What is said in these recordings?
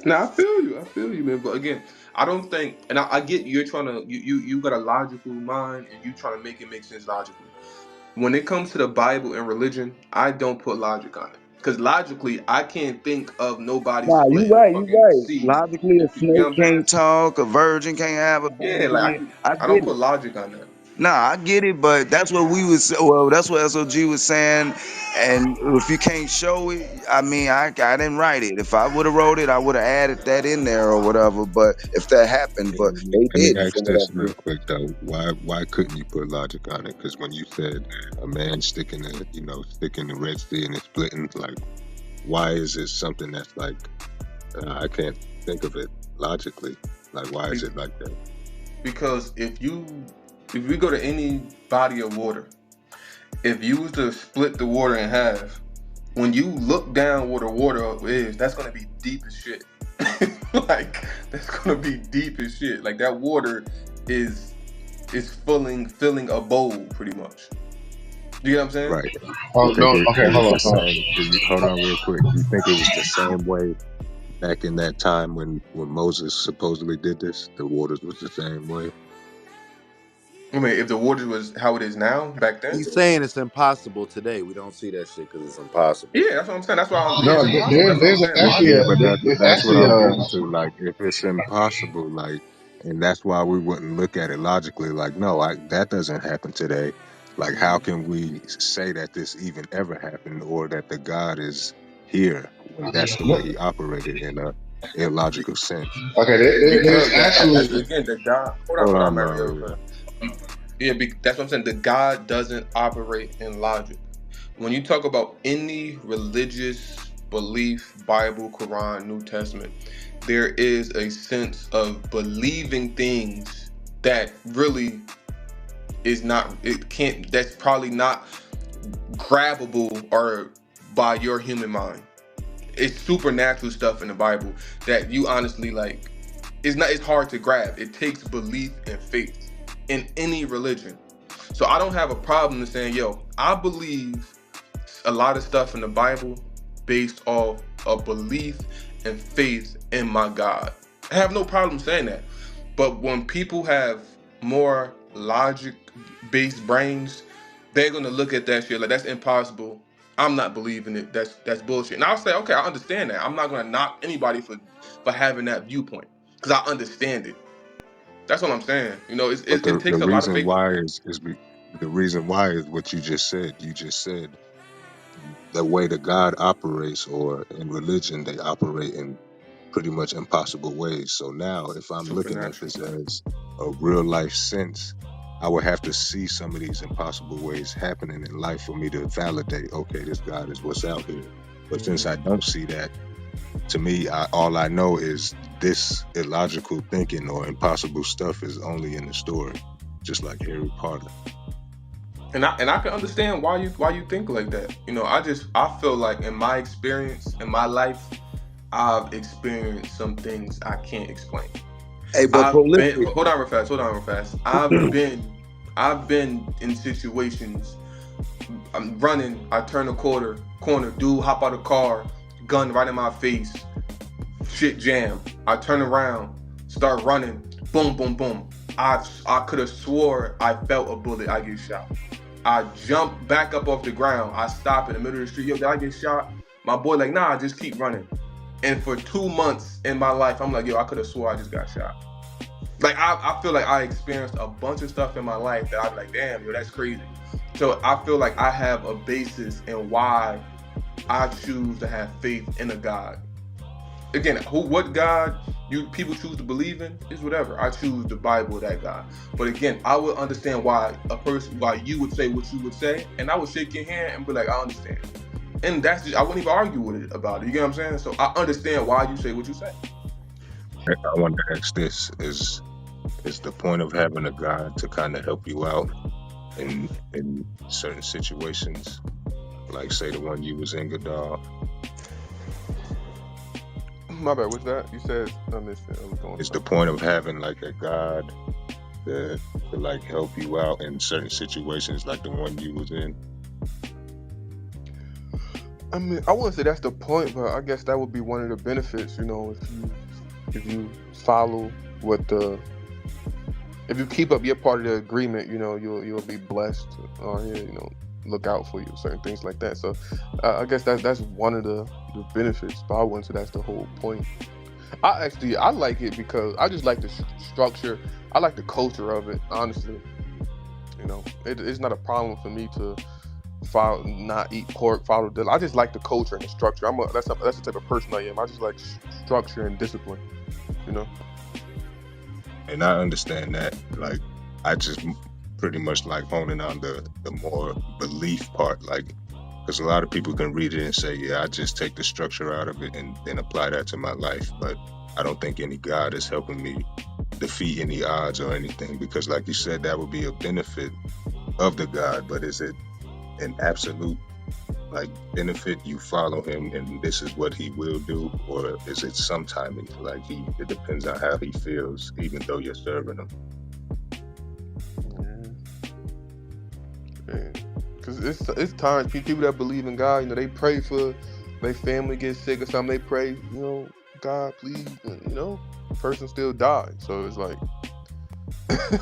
Now I feel you, man. But again, I don't think, and I get you're trying to, you got a logical mind, and you trying to make it make sense logically. When it comes to the Bible and religion, I don't put logic on it because logically, I can't think of nobody Nah, you splitting the right, you fucking right. sea. Logically, a You get what snake I'm saying? can't talk, a virgin can't have a Yeah, like baby. I I don't get put it. logic on that. Nah, I get it, but that's what we was. Well, that's what SOG was saying. And if you can't show it, I mean, I didn't write it. If I would have wrote it, I would have added that in there or whatever. But if that happened, Yeah, but they let me didn't for ask this whatever real reason. quick though. Why couldn't you put logic on it? Because when you said a man sticking the Red Sea and it's splitting, like, why is it something that's like I can't think of it logically? Like, why is Be- it like that? Because if we go to any body of water, if you was to split the water in half, when you look down where the water is, that's gonna be deep as shit. Like that's gonna be deep as shit. Like that water is filling a bowl pretty much. Do you get what I'm saying? Right. You Oh think no. Okay, it was hold on, the hold on. same? Hold on real quick. You think it was the same way back in that time when Moses supposedly did this? The waters was the same way. I mean, if the water was how it is now back then, He's saying it's impossible today. We don't see that shit because it's impossible. yeah, that's what I'm saying. That's why yeah, No, it's impossible. there's That's what I'm saying. actually Yeah, Logically, but it's that's what actually I'm getting to. Like, if it's impossible, like, and that's why we wouldn't look at it logically. Like, no, that doesn't happen today. Like, how can we say that this even ever happened, or that the God is here when that's the way He operated in a illogical sense? okay. There's because actually again, the God. Hold Hold on, on, Mario, real fast. Yeah, that's what I'm saying. The God doesn't operate in logic. When you talk about any religious belief, Bible, Quran, New Testament, there is a sense of believing things that really is not. It can't. That's probably not grabbable or by your human mind. It's supernatural stuff in the Bible that you honestly like. It's hard to grab. It takes belief and faith in any religion. So I don't have a problem in saying, yo, I believe a lot of stuff in the Bible based off a belief and faith in my God. I have no problem saying that. But when people have more logic based brains, they're gonna look at that shit like that's impossible. I'm not believing it. That's bullshit. And I'll say, okay, I understand that. I'm not gonna knock anybody for having that viewpoint because I understand it. That's what I'm saying. You know, But it the takes a lot of reason faith. why the reason why is what you just said. You just said the way that God operates, or in religion they operate in pretty much impossible ways. So now, if I'm looking at Supernatural. this as a real life sense, I would have to see some of these impossible ways happening in life for me to validate, okay, this God is what's out here. But since I don't see that, to me, all I know is this illogical thinking or impossible stuff is only in the story, just like Harry Potter. And I can understand why you think like that. You know, I feel like in my experience in my life, I've experienced some things I can't explain. Hey, but I've been prolific. hold on real fast. I've been in situations. I'm running. I turn a corner. Dude, hop out of the car, gun right in my face. Shit jam. I turn around, start running. Boom, boom, boom. I could have swore I felt a bullet. I get shot. I jump back up off the ground. I stop in the middle of the street. Yo, did I get shot? My boy like, nah, just keep running. And for 2 months in my life, I'm like, yo, I could have swore I just got shot. Like I feel like I experienced a bunch of stuff in my life that I'd be like, damn, yo, that's crazy. So I feel like I have a basis in why I choose to have faith in a God. Again, what God you people choose to believe in is whatever. I choose the Bible, that God. But again, I would understand why you would say what you would say, and I would shake your hand and be like, I understand. And that's just, I wouldn't even argue with it about it. You get what I'm saying? So I understand why you say what you say. I want to ask this: is the point of having a God to kind of help you out in certain situations, like say the one you was in, Gadar? My bad. What's that? You said I missed it. I was going Is the something. point of having like a God to like help you out in certain situations, like the one you was in? I mean, I wouldn't say that's the point, but I guess that would be one of the benefits. If you follow what the if you keep up your part of the agreement, you'll be blessed, or look out for you, certain things like that. So I guess that's one of the benefits, but I wouldn't say that's the whole point. I like it because I just like the structure. I like the culture of it. Honestly, it's not a problem for me to follow, not eat pork, follow the. I just like the culture and the structure. That's the type of person I am. I just like structure and discipline. You know. And I understand that. Like, I just pretty much like honing on the more belief part. Like, because a lot of people can read it and say, yeah, I just take the structure out of it and then apply that to my life. But I don't think any God is helping me defeat any odds or anything, because like you said, that would be a benefit of the God. But is it an absolute like benefit? You follow him and this is what he will do, or is it sometimes like it depends on how he feels, even though you're serving him? Yeah. Because it's times people that believe in God, they pray for their family gets sick or something. They pray, God, please, person still died. So it's like,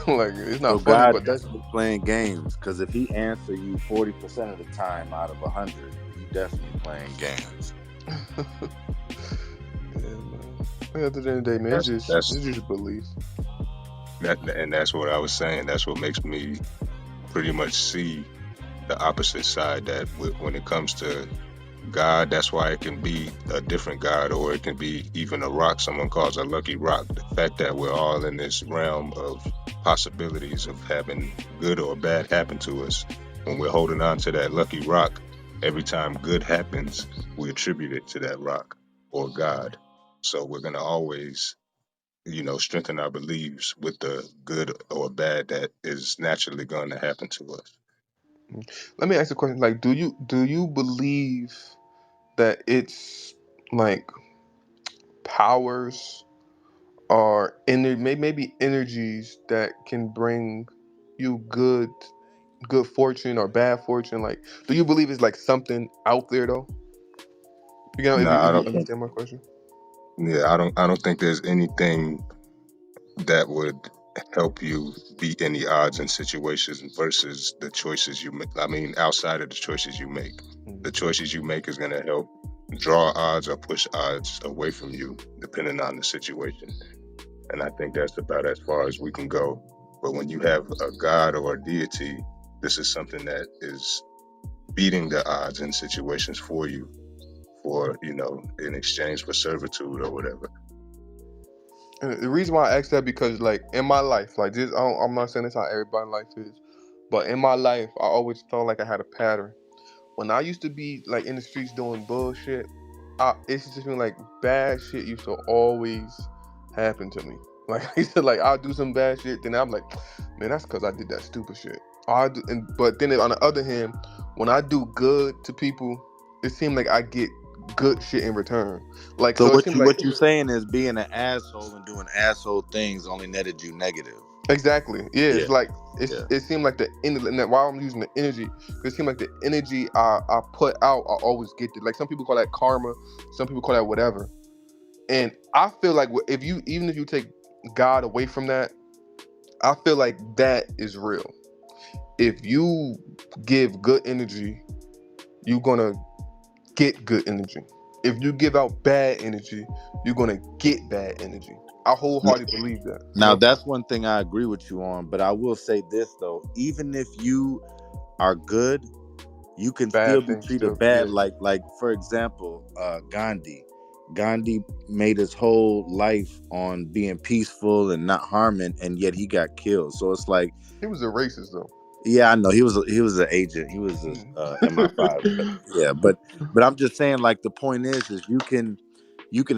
like it's So not funny, God but that's definitely playing games, because if he answer you 40% of the time out of 100, he definitely playing games. yeah, man. At the end of the day, man, That's it's just belief. and that's what I was saying. That's what makes me pretty much see the opposite side, that when it comes to God, that's why it can be a different God, or it can be even a rock someone calls a lucky rock. The fact that we're all in this realm of possibilities of having good or bad happen to us, when we're holding on to that lucky rock, every time good happens, we attribute it to that rock or God. So we're going to always, strengthen our beliefs with the good or bad that is naturally going to happen to us. Let me ask you a question. Like, do you believe that it's like powers or maybe energies that can bring you good fortune or bad fortune? Like, do you believe it's like something out there though? No, If I you don't think. understand my question. Yeah, I don't think there's anything that would help you beat any odds and situations versus the choices you make. I mean, outside of the choices you make, the choices you make is going to help draw odds or push odds away from you, depending on the situation. And I think that's about as far as we can go. But when you have a God or a deity, this is something that is beating the odds in situations for you, for, in exchange for servitude or whatever. And the reason why I asked that because like in my life, like this, I'm not saying this how everybody's life is, but in my life, I always felt like I had a pattern. When I used to be like in the streets doing bullshit, it's just been like bad shit used to always happen to me. Like I used to like I'll do some bad shit, then I'm like, man, that's because I did that stupid shit. But then on the other hand, when I do good to people, it seems like I get good shit in return. Like So so, it seems like what you saying is being an asshole and doing asshole things only netted you negative. exactly, yeah. Yeah, It's like yeah. it seemed like the energy. And while I'm using the energy, because it seemed like the energy I put out, I always get it. Like some people call that karma, some people call that whatever. And I feel like even if you take God away from that, I feel like that is real. If you give good energy, you're gonna get good energy. If you give out bad energy, you're gonna get bad energy. I wholeheartedly believe that. Now that's one thing I agree with you on, but I will say this though: even if you are good, you can still Bad be things treated still, bad. yeah. Like for example, Gandhi. Gandhi made his whole life on being peaceful and not harming, and yet he got killed. So it's like, He was a racist though. yeah, I know he was an agent. He was a MI5. But yeah, but I'm just saying, like the point is you can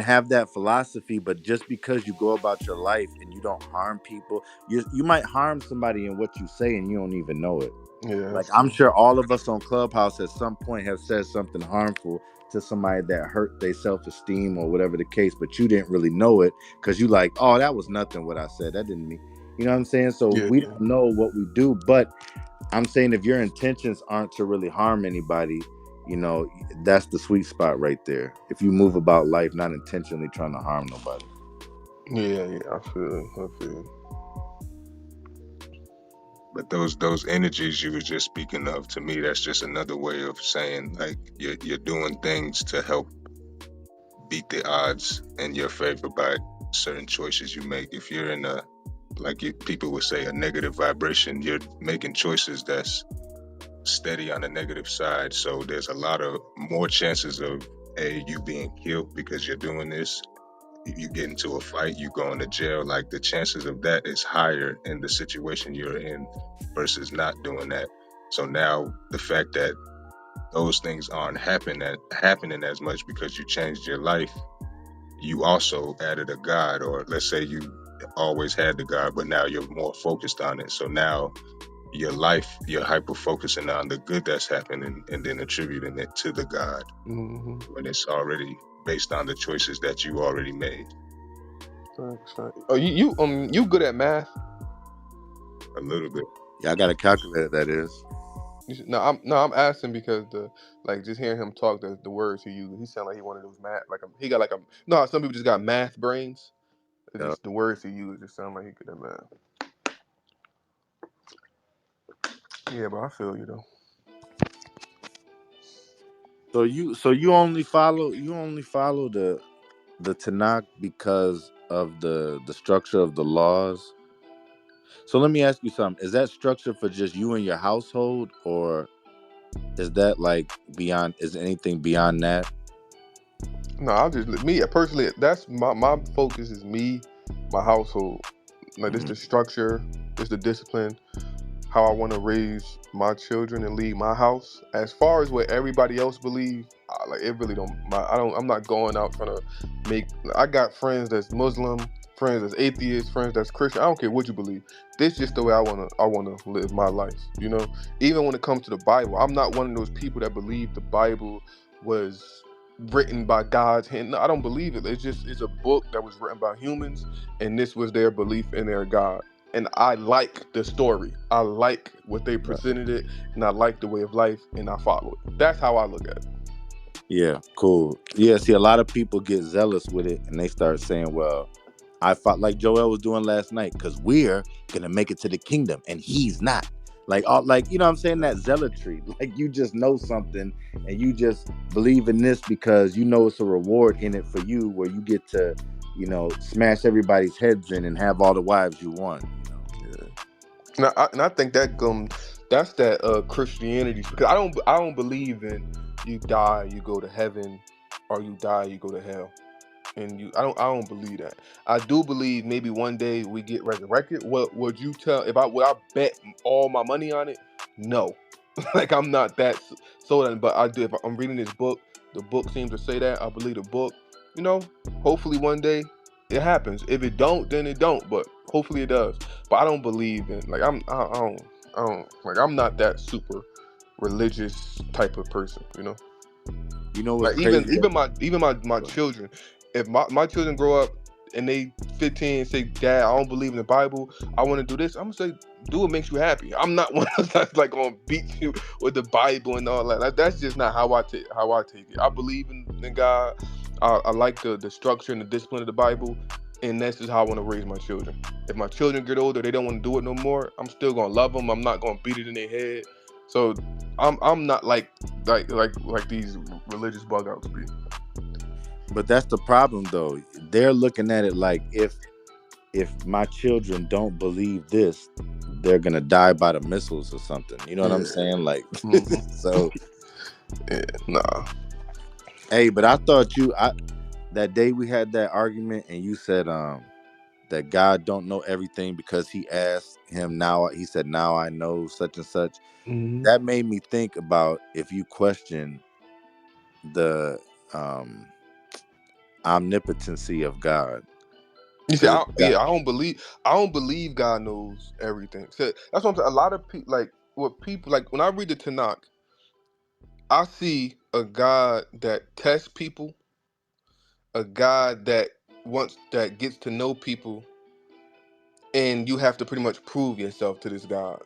have that philosophy, but just because you go about your life and you don't harm people, you might harm somebody in what you say and you don't even know it. Yeah, Like that's I'm true. sure all of us on Clubhouse at some point have said something harmful to somebody that hurt their self-esteem or whatever the case, but you didn't really know it because you like, oh, that was nothing what I said. That didn't mean, you know what I'm saying? So Yeah, we don't know what we do, but I'm saying if your intentions aren't to really harm anybody, that's the sweet spot right there. If you move about life not intentionally trying to harm nobody. Yeah, I feel. But those energies you were just speaking of, to me, that's just another way of saying like you're doing things to help beat the odds in your favor by certain choices you make. If you're in a, like people would say, a negative vibration, you're making choices that's steady on the negative side. So there's a lot of more chances of you being killed because you're doing this. You get into a fight, you go into jail. Like the chances of that is higher in the situation you're in versus not doing that. So now the fact that those things aren't happening as much because you changed your life, you also added a God, or let's say you always had the God, but now you're more focused on it. So now your life, you're hyper focusing on the good that's happening and then attributing it to the God Mm-hmm. when it's already based on the choices that you already made. Thanks. Oh, you good at math? A little bit. Yeah, I got a calculator, that is. No, I'm asking because just hearing him talk, the words he uses, he sound like he one of those math, he got no, how some people just got math brains. It's Yeah. just the words he uses just sound like he good at math. Yeah, but I feel you though. So you only follow the Tanakh because of the structure of the laws. So let me ask you something. Is that structure for just you and your household, or is that like beyond? Is anything beyond that? No, I'll just me personally. That's my focus is me, my household. Like this, Mhm. the structure, this the discipline, how I want to raise my children and lead my house. As far as what everybody else believe, it really don't. I'm not going out trying to make. I got friends that's Muslim, friends that's atheist, friends that's Christian. I don't care what you believe. This just the way I wanna live my life. Even when it comes to the Bible, I'm not one of those people that believe the Bible was written by God's hand. No, I don't believe it. It's a book that was written by humans, and this was their belief in their God. And I like the story. I like what they Right. presented it, and I like the way of life, and I follow it. That's how I look at it. Yeah, cool. Yeah, see, a lot of people get zealous with it, and they start saying, "Well, I fought like Joel was doing last night because we're gonna make it to the kingdom, and he's not." Like you know what I'm saying, that zealotry. Like you just know something, and you just believe in this because you know it's a reward in it for you, where you get to, smash everybody's heads in and have all the wives you want. Yeah. And I think that's that Christianity, because I don't believe in you die you go to heaven, or you die you go to hell. And I don't believe that. I do believe maybe one day we get resurrected. What would you tell if I would I bet all my money on it? No. Like I'm not that sold on it, but I do. If I'm reading this book, the book seems to say that. I believe the book. You know, hopefully one day it happens. If it don't, then it don't. But hopefully it does. But I don't believe in I'm not that super religious type of person. You know what's Like even crazy? even my children, if my children grow up and they 15 and say, "Dad, I don't believe in the Bible. I want to do this." I'm gonna say, "Do what makes you happy." I'm not one of those that's like gonna beat you with the Bible and all that. That's just not how I take it. I believe in God. I like the structure and the discipline of the Bible, and that's just how I want to raise my children. If my children get older, they don't want to do it no more. I'm still gonna love them. I'm not gonna beat it in their head. So I'm not like these religious bug outs be. But that's the problem, though. They're looking at it like if my children don't believe this, they're gonna die by the missiles or something. You know what I'm Yeah. saying? Like, Hmm. so Yeah. Nah. hey, but I thought that day we had that argument, and you said that God don't know everything because He asked him now. He said, "Now I know such and such." Hmm. That made me think about if you question the um omnipotency of God, You see, because if God, I don't believe God knows everything. So that's what I'm saying. A lot of people like when I read the Tanakh, I see a God that tests people, a God that gets to know people, and you have to pretty much prove yourself to this God.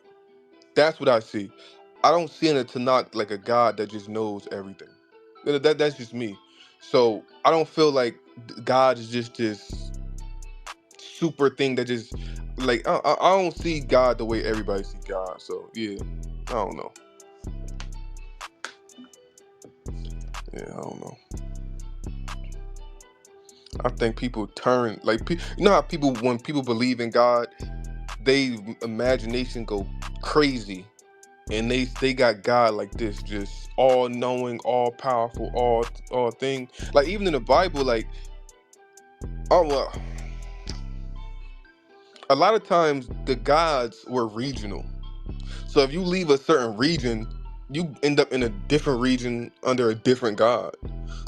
That's what I see. I don't see in the Tanakh like a God that just knows everything. That's just me. So I don't feel like God is just this super thing that just like I don't see God the way everybody see God. So yeah, I don't know. Yeah, I don't know. I think people turn like you know how people when people believe in God, they imagination go crazy, and they got God like this, just all knowing, all powerful, all thing. Like even in the Bible, like oh well, a lot of times the gods were regional. So if you leave a certain region, you end up in a different region under a different god.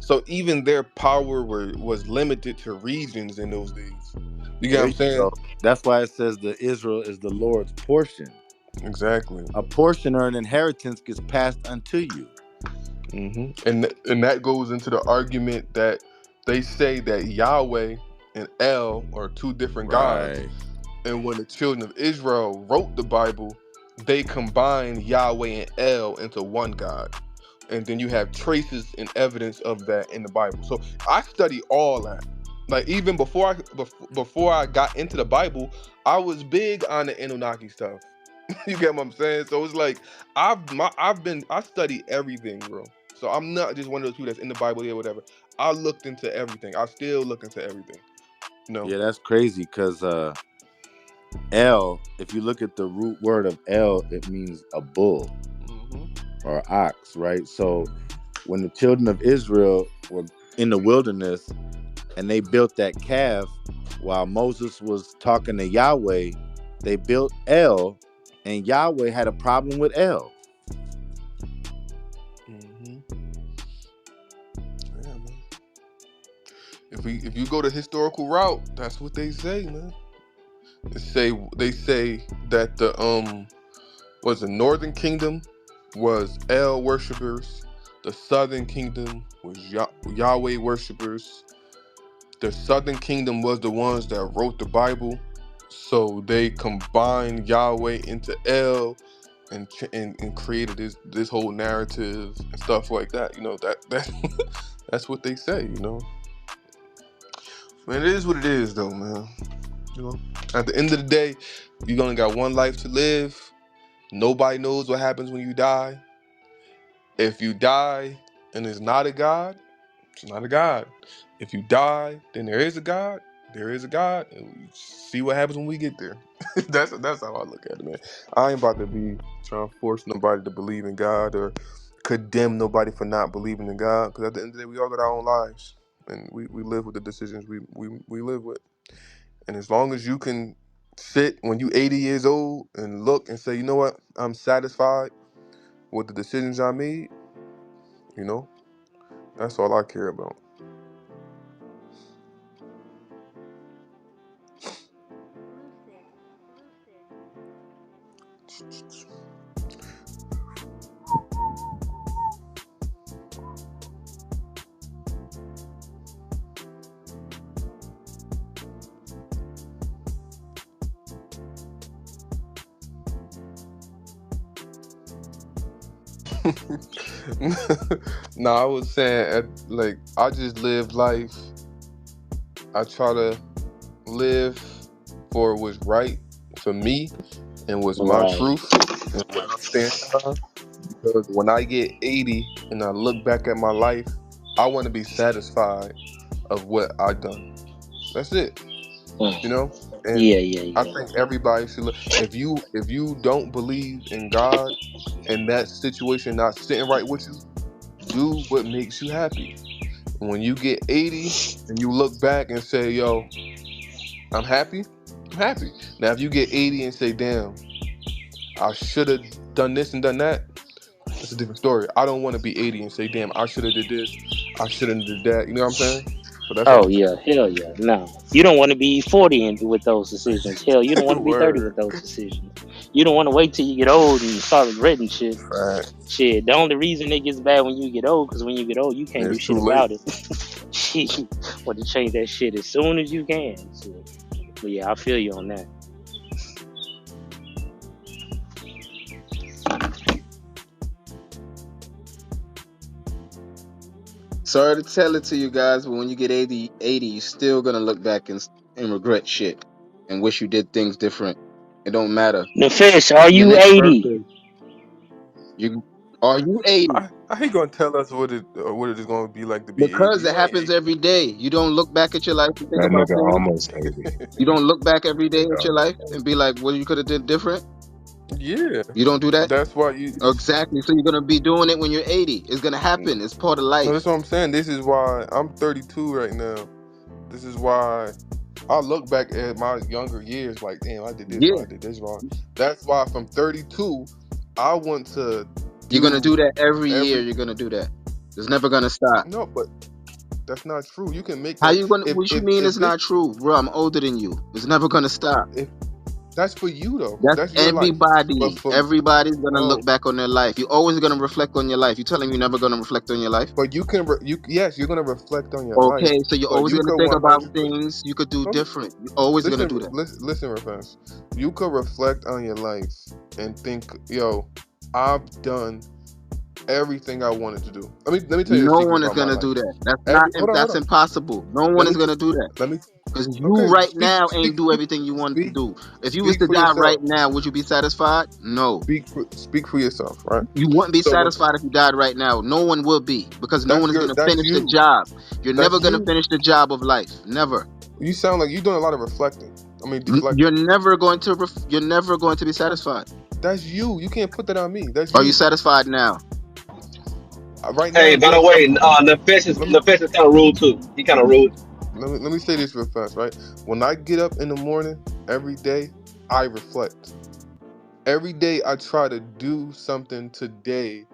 So even their power was limited to regions in those days. You get what There I'm you saying? go. That's why it says the Israel is the Lord's portion. Exactly. A portion or an inheritance gets passed unto you. And that goes into the argument that they say that Yahweh and El are two different gods. Right. And when the children of Israel wrote the Bible, they combined Yahweh and El into one God. And then you have traces and evidence of that in the Bible. So I study all that. Like even before I got into the Bible, I was big on the Anunnaki stuff. You get what I'm saying? So it's like I study everything, bro. So I'm not just one of those people that's in the Bible or whatever. I looked into everything. I still look into everything. No. Yeah, that's crazy because El, if you look at the root word of El, it means a bull or ox, right? So when the children of Israel were in the wilderness and they built that calf while Moses was talking to Yahweh, they built El, and Yahweh had a problem with El. Yeah, man. If you go the historical route, that's what they say, man. They say that the northern kingdom was El worshippers, the southern kingdom was Yahweh worshippers. The southern kingdom was the ones that wrote the Bible, so they combined Yahweh into El and created this whole narrative and stuff like that. You know that that's what they say. You know, man, it is what it is, though, man. You know, at the end of the day, you only got one life to live. Nobody knows what happens when you die. If you die and it's not a God, it's not a God. If you die, then there is a God. There is a God, and we see what happens when we get there. That's how I look at it, man. I ain't about to be trying to force nobody to believe in God or condemn nobody for not believing in God. Because at the end of the day, we all got our own lives, and we live with the decisions we live with. And as long as you can sit when you 80 years old and look and say, you know what, I'm satisfied with the decisions I made, you know, that's all I care about. No, I was saying, like, I just live life. I try to live for what's right for me and what's my Right. truth and what I'm standing on. Because when I get 80 and I look back at my life, I want to be satisfied of what I done. That's it, you Mm. know. And Yeah, yeah, I yeah. think everybody should look. If you don't believe in God and that situation not sitting right with you, do what makes you happy. When you get 80 and you look back and say, yo, I'm happy, I'm happy. Now, if you get 80 and say, damn, I should have done this and done that, that's a different story. I don't want to be 80 and say, damn, I should have did this, I should have did that. You know what I'm saying? So that's Oh all yeah, hell yeah. No, you don't want to be 40 with those decisions. Hell, you don't I'm want to be 30 with saying. those decisions. You don't want to wait till you get old and start regretting shit. Word. Shit, the only reason it gets bad when you get old, because when you get old, you can't do It's shit too late. about it. Shit, want to change that shit as soon as you can. Shit. But yeah, I feel you on that. sorry to tell it to you guys, but when you get 80, you're still gonna look back and regret shit and wish you did things different. It don't matter. The fish, are Your you next 80? birthday, you are you 80? I he gonna tell us what it is gonna be like to be 80. Because it You ain't happens every day. You don't look back at your life and think That about nigga things. almost 80. You don't look back every day at Nigga your almost life and be like, what you could have did different. 80. Yeah, You don't do that. that's why you. Exactly. So you're gonna be doing it when you're 80. It's gonna happen. It's part of No, life. that's what I'm saying. This is why I'm 32 right now. This is why I look back at my younger years like, damn, I did this Yeah. wrong, I did this wrong. That's why from 32, I want to You're gonna do do that every year. every. You're gonna do that. It's never gonna stop. No, but that's not true. You can make How like you gonna? if What you if mean if it's this not true, bro? I'm older than you. It's never gonna stop. if that's for you though. That's That's your life. But everybody. for Everybody's gonna no, look back on their life. You're always gonna reflect on your life. You telling me you're never gonna reflect on your life? but you can you yes, you're gonna reflect on your life, Okay, so you're but always you gonna could think about 100. things you could do No, different. You're always gonna do that. listen, Rafens. You could reflect on your life and think, yo, I've done everything I wanted to do. Let me tell you a No secret one is about my gonna life. do that. That's not. Hold That's on. impossible. No one Let is me gonna do that let me. because you Okay, right now ain't do everything you wanted to speak do. If you was speak to for die right yourself. now, would you be satisfied? No. Speak for yourself, right? You wouldn't be So when satisfied if you died right now. No one will be because no one is gonna that's finish the you. job. You're never That's gonna you. finish the job of life. Never. You sound like you're doing a lot of reflecting. I mean You're deflecting. never going to. You're never going to be satisfied. That's you. You can't put that on me. That's Are you you. satisfied now? Right now, Hey, by the yes. way, the fish is kind of rude too. He kind of rude. Let me say this real fast, right? When I get up in the morning, every day, I reflect. Every day, I try to do something today,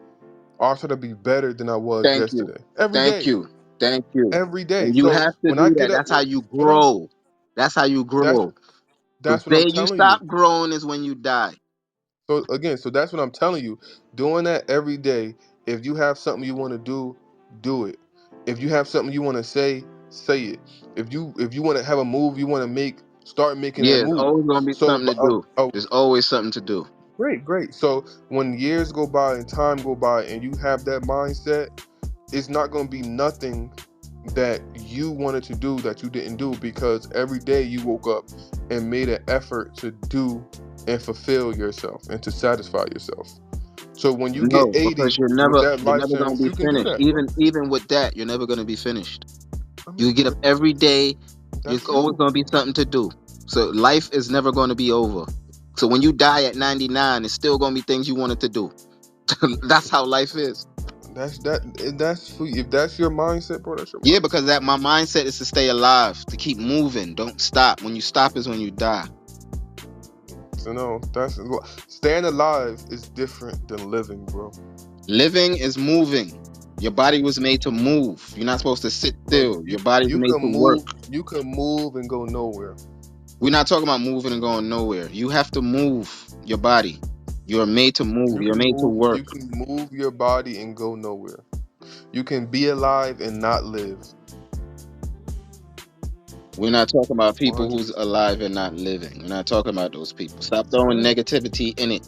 or I try to be better than I was Thank you. yesterday. Every Thank day, you. Thank you. every day. And you So have to when I do that. get up, That's how you hold on. grow. That's how you That's grow. The that's what I'm day you telling you. stop growing is when you die. So again, so that's what I'm telling you. Doing that every day. If you have something you want to do it. If you have something you want to say it. If you want to have a move you want to make, start making Yeah, that it's move. always gonna be So, something to do. oh, There's always something to do. great, great. So when years go by and time go by and you have that mindset, it's not going to be nothing that you wanted to do that you didn't do because every day you woke up and made an effort to do and fulfill yourself and to satisfy yourself. So when you get No, because 80 with that you're life never gonna sentence, be you can do finished. that, bro. Even with that, you're never gonna be finished. I mean, You get up every day. There's that's always you. gonna be something to do. So life is never gonna be over. So when you die at 99, it's still gonna be things you wanted to do. That's how life is. That's for you. If that's your mindset, bro, that's your Yeah, mindset. because that my mindset is to stay alive, to keep moving. Don't stop. When you stop is when you die. So no, that's staying alive is different than living, bro. Living is moving. Your body was made to move. You're not supposed to sit Bro, still. Your body's made to work. you can move and go nowhere. We're not talking about moving and going nowhere. You have to move your body. You're made to move. You're made to work. You can move your body and go nowhere. You can be alive and not live. We're not talking about people who's 100%. alive and not living. We're not talking about those people. Stop throwing Yeah. negativity in it.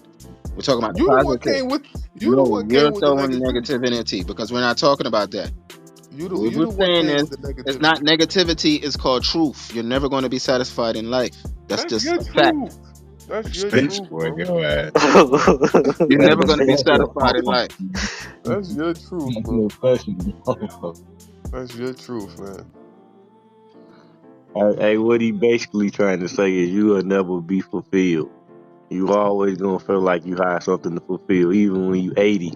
We're talking about the You the one positive. came with No, you're the throwing negativity. negativity because we're not talking about that. What You we're the one saying came is with the it's not negativity. negativity, it's called truth. You're never going to be satisfied in life. That's That's just your a fact. truth. That's your You're, Space truth, boy, bro. go ahead. you're Hey, never them going to be special satisfied in life. That's your truth, bro. special motherfucker. That's your truth, man. Hey, what he basically trying to say is you will never be fulfilled. You always gonna feel like you have something to fulfill, even when you 80.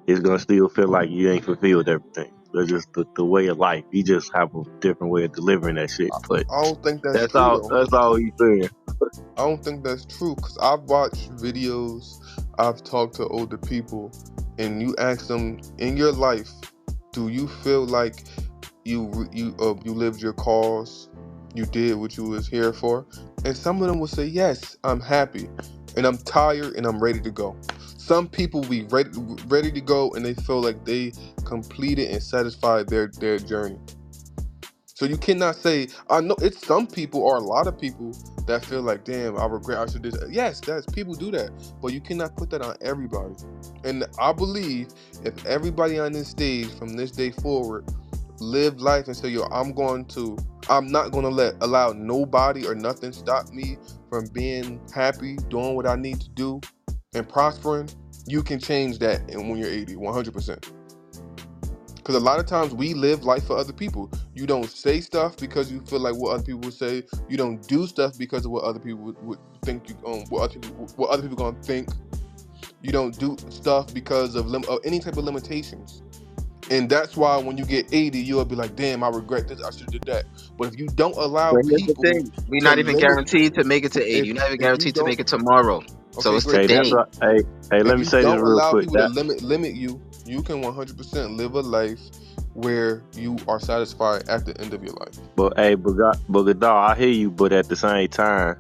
It's gonna still feel like you ain't fulfilled everything. That's just the way of life. You just have a different way of delivering that shit. But I don't think that's that's true all. though. That's all he's saying. I don't think that's true because I've watched videos, I've talked to older people, and you ask them in your life, do you feel like you lived your cause, you did what you was here for, and some of them will say yes, I'm happy, and I'm tired, and I'm ready to go. Some people be ready to go, and they feel like they completed and satisfied their journey. So you cannot say I know it's some people or a lot of people that feel like damn I regret I should do this. Yes, that's people do that, but you cannot put that on everybody. And I believe if everybody on this stage from this day forward live life and say, yo, I'm not gonna allow nobody or nothing stop me from being happy, doing what I need to do, and prospering, you can change that and when you're 80, 100%. Because a lot of times we live life for other people. You don't say stuff because you feel like what other people would say. You don't do stuff because of what other people would think you what other people gonna think. You don't do stuff because of any type of limitations. And that's why when you get 80, you'll be like, damn, I regret this, I should have did that. But if you don't allow But here's the people thing: we're to not even limit, guaranteed to make it to 80. if You're not even if you guaranteed to don't, make it tomorrow. So okay, it's great. Hey, that's today. what. Hey, If let me you say this don't real allow quick. people to limit you, you can 100% live a life where you are satisfied at the end of your life. But Gadar, I hear you, but at the same time,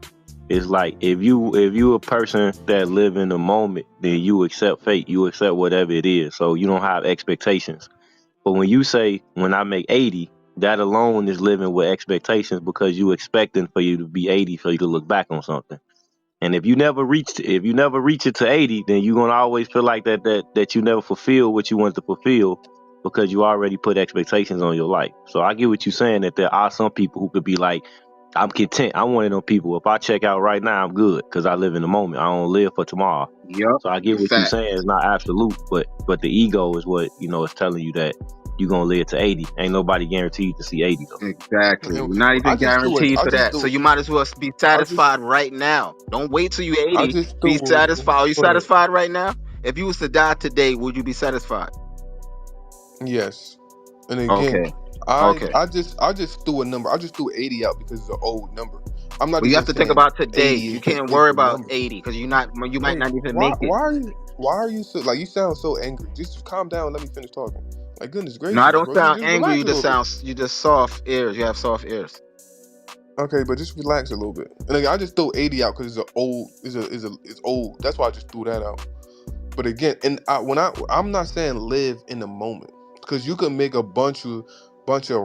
it's like if you a person that live in the moment, then you accept fate, you accept whatever it is, so you don't have expectations. But when you say when I make 80, that alone is living with expectations because you expecting for you to be 80 for you to look back on something. And if you never reach it to 80, then you're gonna always feel like that you never fulfill what you want to fulfill because you already put expectations on your life. So I get what you're saying that there are some people who could be like, I'm content. I'm one of them people. If I check out right now, I'm good because I live in the moment. I don't live for tomorrow. Yup. So I get what you're Fact. saying. It's not absolute, but the ego is what is telling you that you're gonna live to 80. Ain't nobody guaranteed to see 80 though. Exactly. And We're not I even just threw it. guaranteed for that. So you might as well be I just satisfied right now. Don't wait till you're I 80. just Be threw satisfied. Are you Go ahead. satisfied right now? If you was to die today, would you be satisfied? Yes. And again, Okay. Okay. I just threw a number. I just threw 80 out because it's an old number. I'm not Well, you even have to think saying about today. 80 You can't is worry the about number. 80 because you might Wait, not even make it. why are you so like you sound so angry? Just calm down, let me finish talking. Like goodness No, I gracious, don't bro. sound Just angry. relax a little bit. You just soft ears. You have soft ears. Okay, but just relax a little bit. And again, I just threw 80 out because it's old. That's why I just threw that out. But again, I'm not saying live in the moment because you can make a bunch of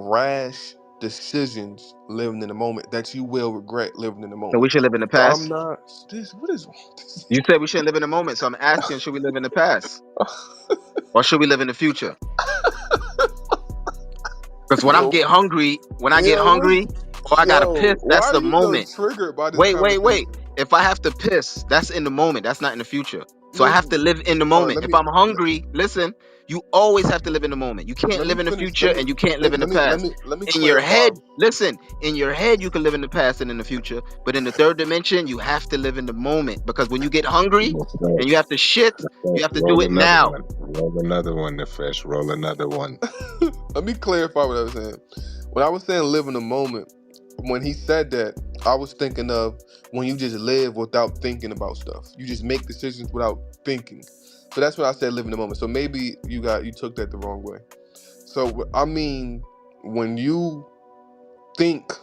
rash decisions living in the moment that you will regret living in the So we moment. should live in the So I'm past. not what is You said we shouldn't live in the moment. So I'm asking, should we live in the past or should we live in the future? Because when yo I get hungry, or I gotta piss, why that's are the you so moment. triggered by this Wait. conversation? If I have to piss, that's in the moment. That's not in the future. So I have Listen, to live in the all right, moment. If I'm hungry, listen, you always have to live in the moment. You can't let me live in the finish. future and you can't live in the past. Let me In your clarify. head, listen, in your head, you can live in the past and in the future. But in the third dimension, you have to live in the moment because when you get hungry and you have to shit, you have to do Roll it another now. one. Roll another one, Nefesh. Roll another one. Let me clarify what I was saying. When I was saying live in the moment, when he said that, I was thinking of when you just live without thinking about stuff. You just make decisions without thinking. So that's what I said, live in the moment. So maybe you took that the wrong way. So I mean, when you think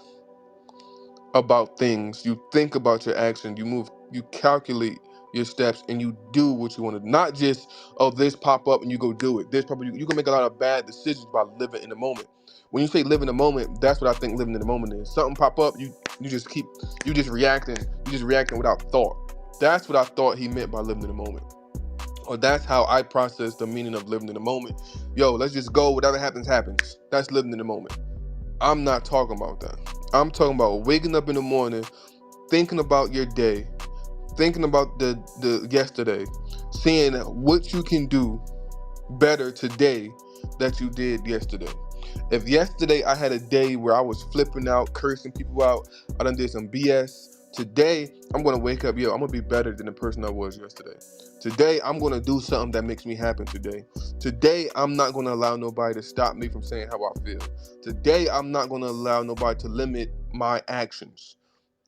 about things, you think about your action, you move, you calculate your steps, and you do what you want to. Not just this pop up and you go do it. This probably you can make a lot of bad decisions by living in the moment. When you say live in the moment, that's what I think living in the moment is. Something pop up, you just reacting without thought. That's what I thought he meant by living in the moment. Or that's how I process the meaning of living in the moment. Yo, let's just go. Whatever happens, happens. That's living in the moment. I'm not talking about that. I'm talking about waking up in the morning, thinking about your day, thinking about the yesterday, seeing what you can do better today that you did yesterday. If yesterday I had a day where I was flipping out, cursing people out, I done did some BS. Today I'm gonna wake up, I'm gonna be better than the person I was yesterday. Today I'm gonna do something that makes me happy today. Today I'm not gonna allow nobody to stop me from saying how I feel. Today I'm not gonna allow nobody to limit my actions.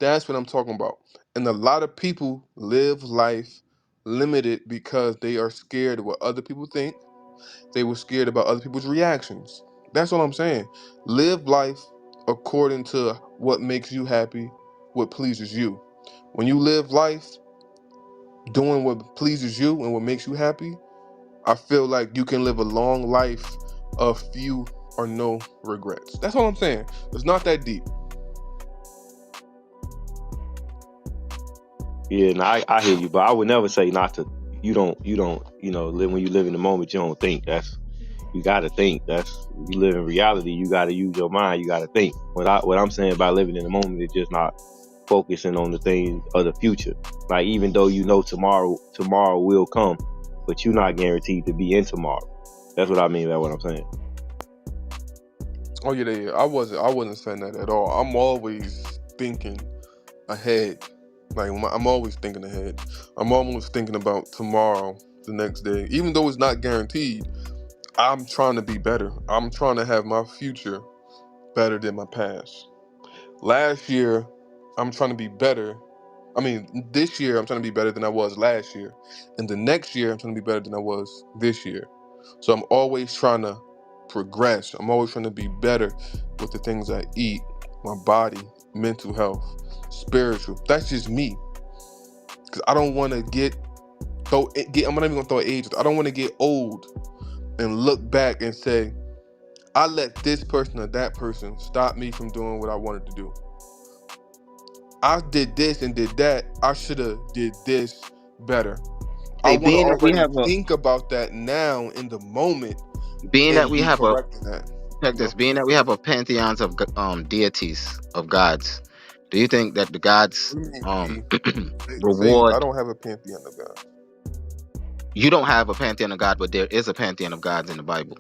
That's what I'm talking about. And a lot of people live life limited because they are scared of what other people think. They were scared about other people's reactions. That's all I'm saying. Live life according to what makes you happy, what pleases you. When you live life doing what pleases you and what makes you happy, I feel like you can live a long life of few or no regrets. That's all I'm saying. It's not that deep. Yeah, no, I hear you, but I would never say not to. You don't, live when you live in the moment. You don't think You got to think. That's you live in reality. You got to use your mind. You got to think. What I'm saying about living in the moment is just not focusing on the things of the future. Like even though you know tomorrow will come, but you're not guaranteed to be in tomorrow. That's what I mean by what I'm saying. Oh yeah. I wasn't saying that at all. I'm always thinking ahead. Like I'm always thinking ahead. I'm always thinking about tomorrow, the next day. Even though it's not guaranteed, I'm trying to be better. I'm trying to have my future better than my past. Last year, I'm trying to be better. I mean, this year I'm trying to be better than I was last year, and the next year I'm trying to be better than I was this year. So I'm always trying to progress. I'm always trying to be better with the things I eat, my body, mental health, spiritual. That's just me, because I don't want to I'm not even gonna throw age. I don't want to get old and look back and say I let this person or that person stop me from doing what I wanted to do. I did this and did that. I should have did this better. I Hey, want to being that we already have a think about that now in the moment being that and we be have a correcting that. check You know? this, being that we have a pantheons of deities of gods, do you think that the gods What do you mean um be? Say I reward? don't have a pantheon of God. You don't have a pantheon of God, but there is a pantheon of gods in the Bible.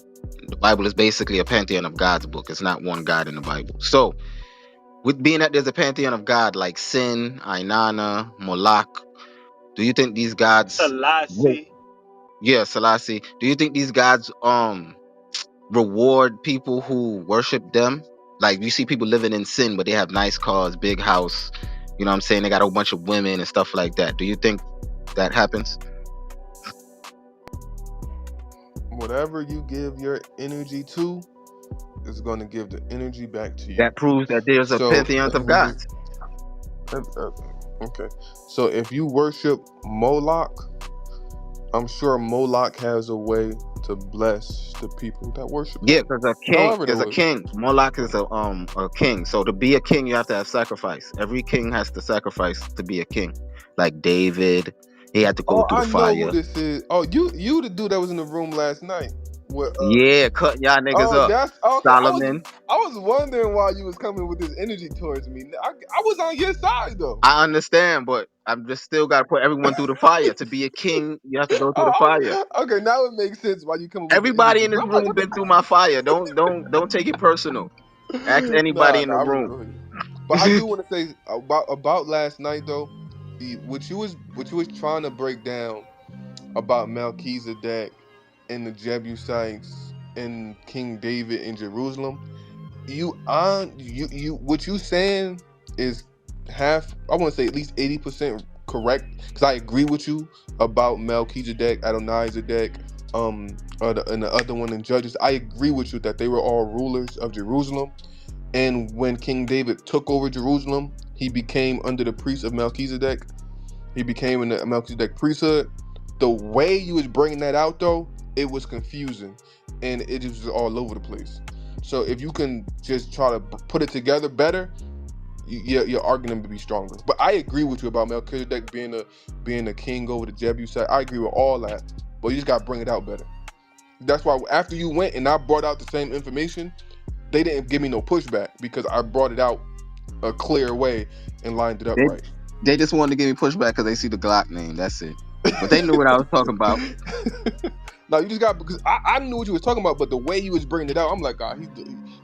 The Bible is basically a pantheon of God's book. It's not one God in the Bible. So, with being that there's a pantheon of God like Sin, Ainana, Moloch, do you think these gods, Selassie. yeah, Selassie, do you think these gods reward people who worship them? Like you see people living in sin, but they have nice cars, big house. You know what I'm saying? They got a whole bunch of women and stuff like that. Do you think that happens? Whatever you give your energy to is going to give the energy back to you. That proves that there's a So, pantheon of gods. okay. So if you worship Moloch, I'm sure Moloch has a way to bless the people that worship Yeah, him. because a king However, is a though, king. Moloch is a king. So to be a king, you have to have sacrifice. Every king has to sacrifice to be a king. Like David, he had to go oh, through the I know who fire. this is. Oh, you the dude that was in the room last night. With Yeah, cutting y'all niggas oh, up. that's okay. Solomon. I was wondering why you was coming with this energy towards me. I was on your side though. I understand, but I'm just still got to put everyone through the fire. To be a king, you have to go through the fire. Okay, now it makes sense why you coming with the Everybody energy. in 'Cause this I'm like, room what the been through my fire. Don't take it personal. Ask anybody nah, in the I really room. feel you. But I do want to say about last night though, what you was trying to break down about Melchizedek and the Jebusites and King David in Jerusalem. What you saying is half. I want to say at least 80% correct because I agree with you about Melchizedek, Adonizedek, and the other one in Judges. I agree with you that they were all rulers of Jerusalem. And when King David took over Jerusalem, he became under the priest of Melchizedek. He became in the Melchizedek priesthood. The way you was bringing that out though, it was confusing, and it was all over the place. So if you can just try to put it together better, your argument would be stronger. But I agree with you about Melchizedek being a king over the Jebusite. I agree with all that, but you just gotta bring it out better. That's why after you went and I brought out the same information, they didn't give me no pushback because I brought it out a clear way and lined it up They right. they just wanted to give me pushback because they see the Glock name. That's it. But they knew what I was talking about. No, you just got because I knew what you was talking about, but the way he was bringing it out, I'm like, God,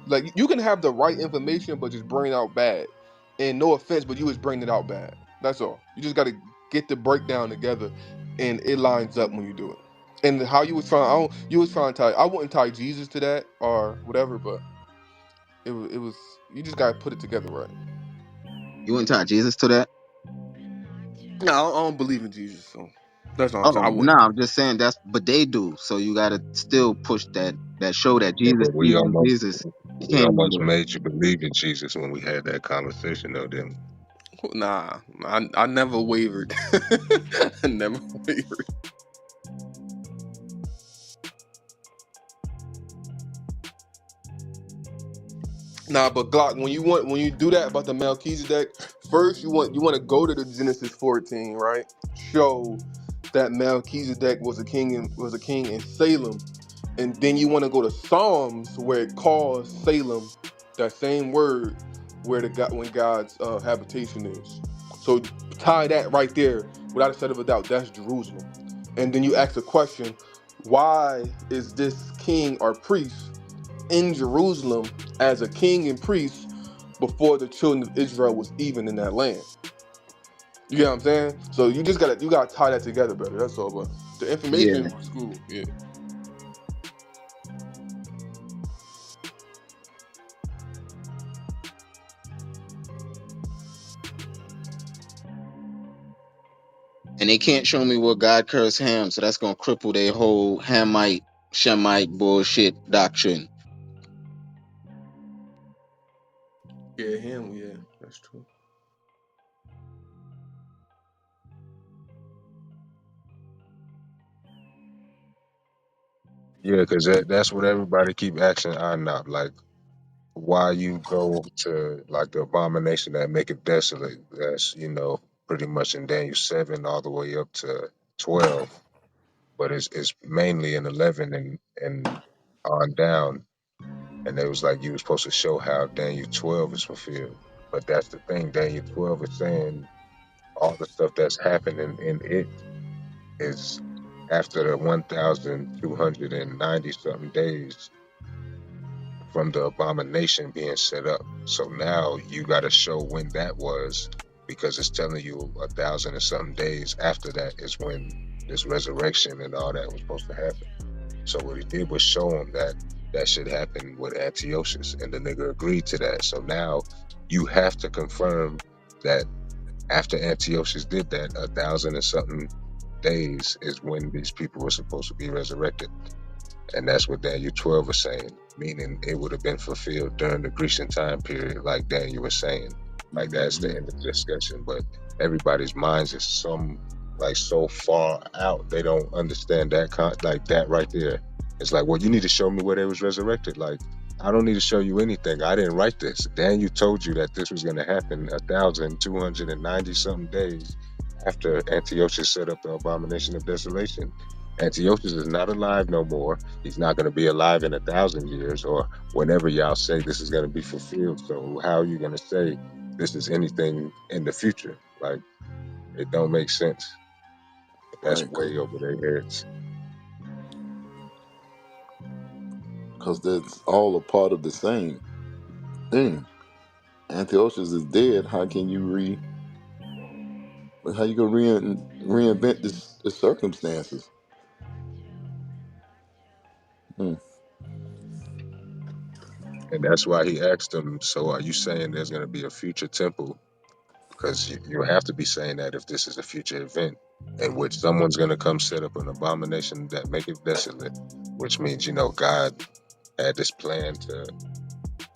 like you can have the right information, but just bring it out bad. And no offense, but you was bringing it out bad. That's all. You just got to get the breakdown together, and it lines up when you do it. And how you was trying, you was trying to tie. I wouldn't tie Jesus to that or whatever, but it was. You just got to put it together right. You wouldn't tie Jesus to that? No, I don't believe in Jesus, so that's all I'm saying. I Oh no, wouldn't. I'm just saying that's but they do. So you gotta still push that show that Yeah, Jesus, but we even almost Jesus, he we came in almost the made you believe in Jesus when we had that conversation, though, didn't we? Nah, I never wavered. I never wavered. Nah, but Glock, when you do that about the Melchizedek, first you want to go to the Genesis 14, right? Show that Melchizedek was a king in Salem, And then you want to go to Psalms where it calls Salem that same word where the God when God's habitation is. So tie that right there without a shadow of a doubt. That's Jerusalem. And then you ask the question, why is this king or priest in Jerusalem as a king and priest before the children of Israel was even in that land? You get what I'm saying? So you gotta tie that together better. That's all. But the Yeah. information was cool. Yeah. And they can't show me where God cursed Ham, so that's gonna cripple their whole Hamite, Shemite bullshit doctrine. Yeah, him. Yeah, that's true. Yeah, because that's what everybody keep asking Anab, like why you go to like the abomination that make it desolate. That's pretty much in Daniel 7 all the way up to 12, but it's mainly in 11 and on down. And it was like you were supposed to show how Daniel 12 is fulfilled. But that's the thing, Daniel 12 is saying all the stuff that's happening in it is after the 1,290 something days from the abomination being set up. So now you got to show when that was, because it's telling you 1,000 and something days after that is when this resurrection and all that was supposed to happen. So what he did was show him that that should happen with Antiochus, and the nigga agreed to that. So now you have to confirm that after Antiochus did that, 1,000 and something days is when these people were supposed to be resurrected. And that's what Daniel 12 was saying, meaning it would have been fulfilled during the Grecian time period, like Daniel was saying. Like that's the end of the discussion. But everybody's minds is so far out, they don't understand that like that right there. It's like, well, you need to show me where they was resurrected. Like, I don't need to show you anything. I didn't write this. Daniel told you that this was going to happen 1,290 something days after Antiochus set up the abomination of desolation. Antiochus is not alive no more. He's not going to be alive in 1,000 years or whenever y'all say this is going to be fulfilled. So how are you going to say this is anything in the future? Like, it don't make sense. That's Right, way over their heads. because that's all a part of the same thing. Antiochus is dead. How can you How you gonna reinvent the circumstances? Hmm. And that's why he asked them, so are you saying there's going to be a future temple? Because you have to be saying that if this is a future event in which someone's going to come set up an abomination that make it desolate, which means, God had this plan to,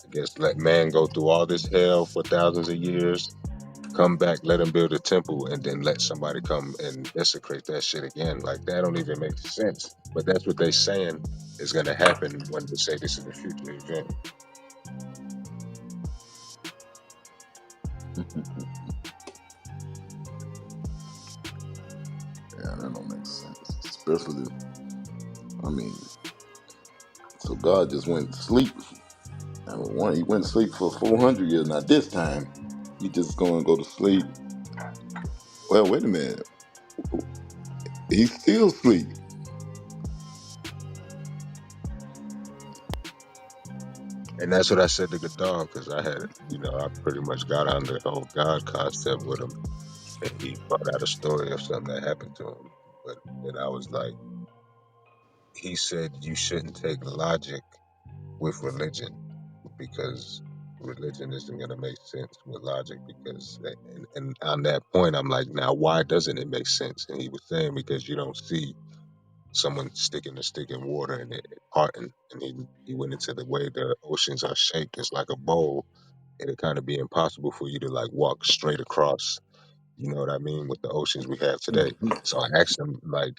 I guess, let man go through all this hell for thousands of years, come back, let him build a temple, and then let somebody come and desecrate that shit again. Like, that don't even make sense. But that's what they saying is going to happen when they say this is a future event. Yeah, that don't make sense. Especially, I mean, so God just went to sleep. He went to sleep for 400 years. Now this time, he just gonna go to sleep. Well, wait a minute. He's still asleep. And that's what I said to Gadar, because I pretty much got on the whole God concept with him. And he brought out a story of something that happened to him. But then I was like, he said you shouldn't take logic with religion because religion isn't going to make sense with logic and on that point, I'm like, now why doesn't it make sense? And he was saying because you don't see someone sticking a stick in water and it parting. And he went into the way the oceans are shaped. It's like a bowl. It'd kind of be impossible for you to like walk straight across, you know what I mean, with the oceans we have today. Mhm. So I asked him, like,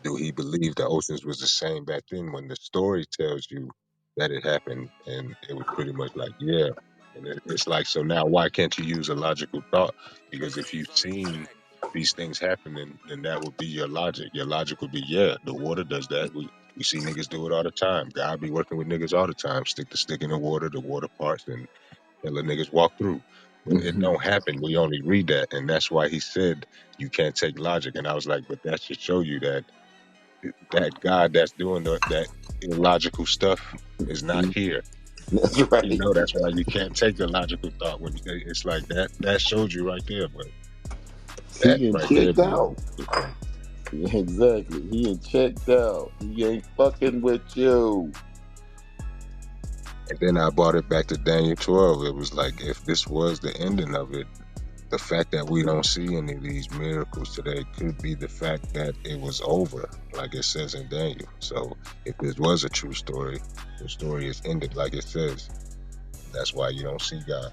do he believe the oceans was the same back then when the story tells you that it happened? And it was pretty much like, yeah. And it's like, so now why can't you use a logical thought? Because if you've seen these things happening, then that would be your logic. Your logic would be, yeah, the water does that. We see niggas do it all the time. God be working with niggas all the time. Stick the stick in the water parts, and let niggas walk through. But it Hmm. don't happen. We only read that, and that's why he said you can't take logic. And I was like, but that should show you that God that's doing that illogical stuff is not here. That's You right. know, that's why you can't take the logical thought when it's like that. That showed you right there, but that He ain't right there checked be out. the point. Yeah, exactly. He ain't checked out. He ain't fucking with you. And then I brought it back to Daniel 12. It was like if this was the ending of it, the fact that we don't see any of these miracles today could be the fact that it was over, like it says in Daniel. So if this was a true story, the story is ended like it says. That's why you don't see God.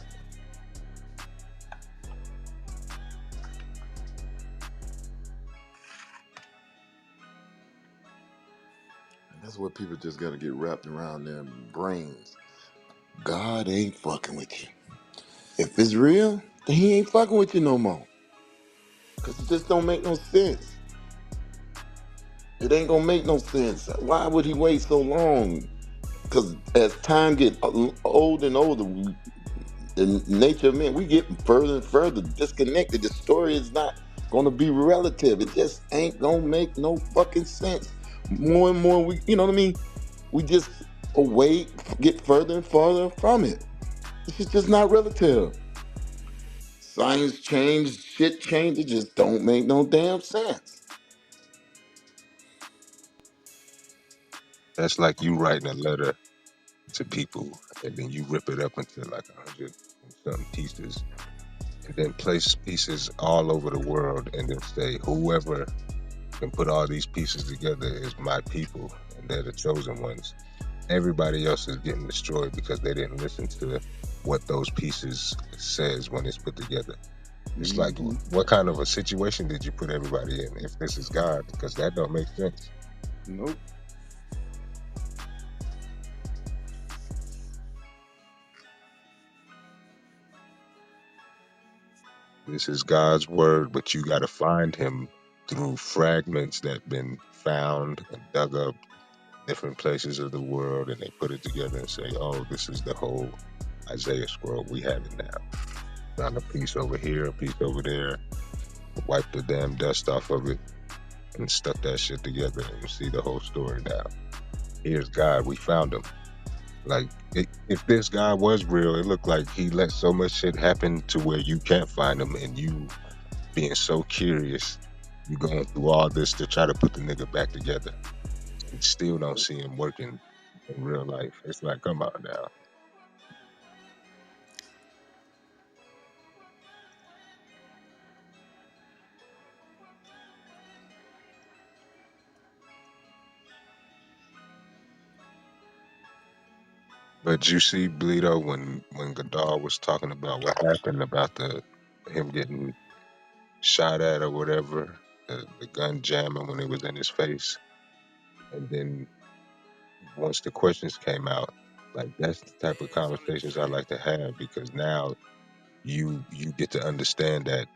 That's what people just got to get wrapped around their brains. God ain't fucking with you. If it's real, then he ain't fucking with you no more. Cause it just don't make no sense. It ain't gonna make no sense. Why would he wait so long? Cause as time get old and older, the nature of man, we get further and further disconnected. The story is not gonna be relative. It just ain't gonna make no fucking sense. More and more, you know what I mean? We just away, get further and farther from it. It's just not relative. Science changed, shit changed. It just don't make no damn sense. That's like you writing a letter to people and then you rip it up into like 100 and something pieces and then place pieces all over the world and then say whoever can put all these pieces together is my people and they're the chosen ones. Everybody else is getting destroyed because they didn't listen to what those pieces says when it's put together. It's like, Hmm. what kind of a situation did you put everybody in if this is God? Because that don't make sense. Nope. This is God's word, but you got to find him through fragments that been found and dug up different places of the world, and they put it together and say, oh, this is the whole Isaiah scroll. We have it now. Found a piece over here, a piece over there, wipe the damn dust off of it, and stuck that shit together and see the whole story now. Here's God. We found him. Like, if this guy was real, it looked like he let so much shit happen to where you can't find him, and you being so curious, you going through all this to try to put the nigga back together, and still don't see him working in real life. It's like, come on now. But you see, Bleedo, when Godal was talking about what happened about the him getting shot at or whatever, the gun jamming when it was in his face, and then once the questions came out, like that's the type of conversations I like to have because now you get to understand that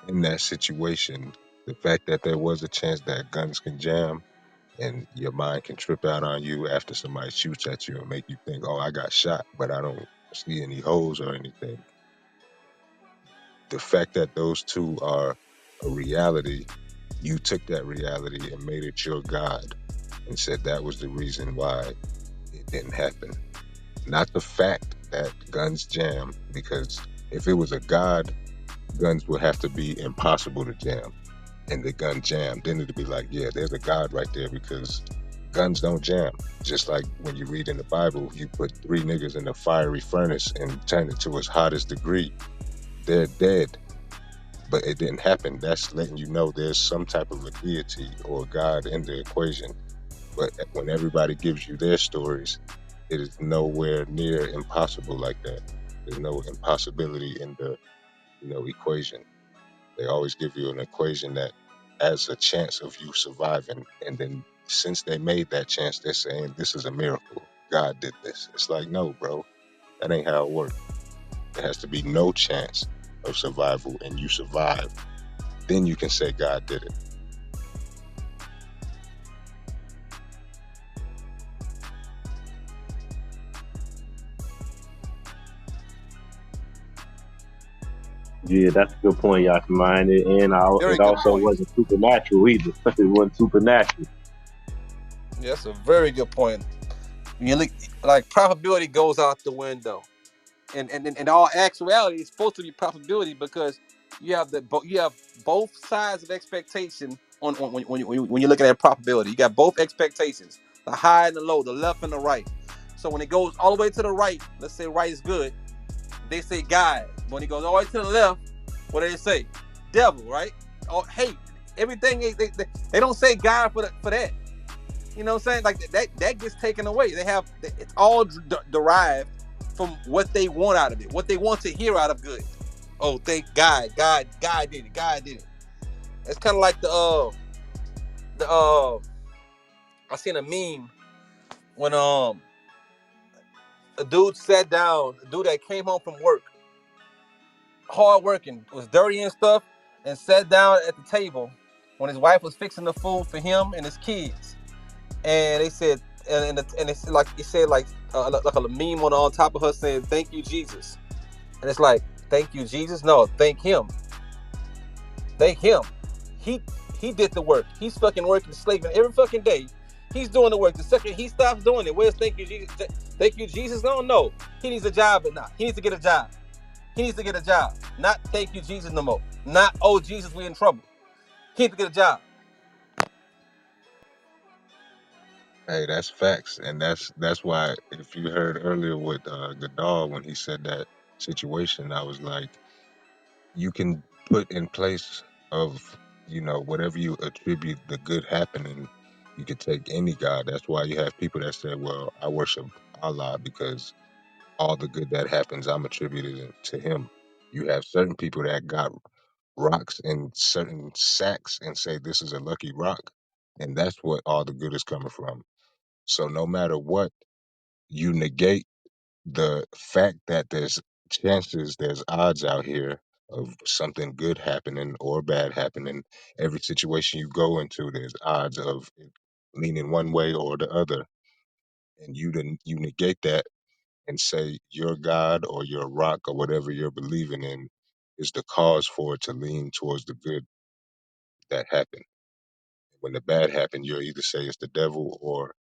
in that situation, the fact that there was a chance that guns can jam and your mind can trip out on you after somebody shoots at you and make you think, oh, I got shot, but I don't see any holes or anything. The fact that those two are a reality, you took that reality and made it your God and said that was the reason why it didn't happen. Not the fact that guns jam, because if it was a God, guns would have to be impossible to jam. And the gun jammed, then it'd be like, yeah, there's a God right there because guns don't jam. Just like when you read in the Bible, you put three niggas in a fiery furnace and turn it to its hottest degree. They're dead, but it didn't happen. That's letting you know there's some type of a deity or a God in the equation. But when everybody gives you their stories, it is nowhere near impossible like that. There's no impossibility in the equation. They always give you an equation that has a chance of you surviving. And then since they made that chance, they're saying this is a miracle. God did this. It's like, no, bro, that ain't how it works. There has to be no chance of survival and you survive. Then you can say God did it. Yeah, that's a good point, Yashimine. Very It good also point. wasn't supernatural either. It wasn't supernatural. Yeah, that's a very good point. When you look, like probability goes out the window, and in all actuality, it's supposed to be probability because you have both sides of expectation on when you're looking at probability. You got both expectations, the high and the low, the left and the right. So when it goes all the way to the right, let's say right is good, they say God. When it goes all the way to the left, what do they say? Devil, right? Or hate. Everything they don't say God for that. You know what I'm saying? Like that gets taken away. It's all derived from what they want out of it, what they want to hear out of good. Oh, thank God, God did it, God did it. It's kind of like the I seen a meme when a dude sat down, a dude that came home from work, hard working, was dirty and stuff, and sat down at the table when his wife was fixing the food for him and his kids. And they said, and it's like it said like a meme on top of her saying, "Thank you, Jesus." And it's like, "Thank you, Jesus." No, thank him. Thank him. He he did the work. He's fucking working, slaving every fucking day. He's doing the work. The second he stops doing it, where's thank you, Jesus? Thank you, Jesus. No, no. He needs a job, but not. He needs to get a job. He needs to get a job. Not thank you, Jesus, no more. Not, oh, Jesus, we in trouble. He needs to get a job. Hey, that's facts, and that's why if you heard earlier with Gadal when he said that situation, I was like, you can put in place of whatever you attribute the good happening. You could take any god. That's why you have people that say, "Well, I worship Allah because all the good that happens, I'm attributing it to Him." You have certain people that got rocks in certain sacks and say this is a lucky rock, and that's what all the good is coming from. So no matter what, you negate the fact that there's odds out here of something good happening or bad happening. Every situation you go into, there's odds of it leaning one way or the other, and you negate that and say your God or your rock or whatever you're believing in is the cause for it to lean towards the good that happened. When the bad happened, you'll either say it's the devil or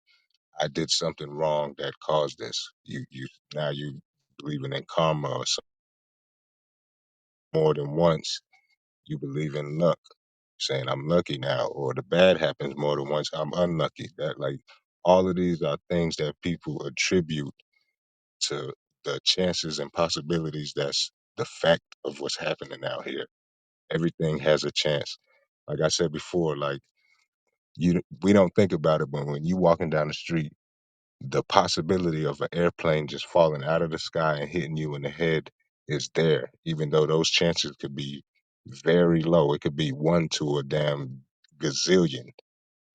I did something wrong that caused this. You now you believing in karma or something more than once. You believe in luck, saying I'm lucky now, or the bad happens more than once. I'm unlucky. That like all of these are things that people attribute to the chances and possibilities. That's the fact of what's happening out here. Everything has a chance. Like I said before, like we don't think about it, but when you walking down the street, the possibility of an airplane just falling out of the sky and hitting you in the head is there, even though those chances could be very low. It could be one to a damn gazillion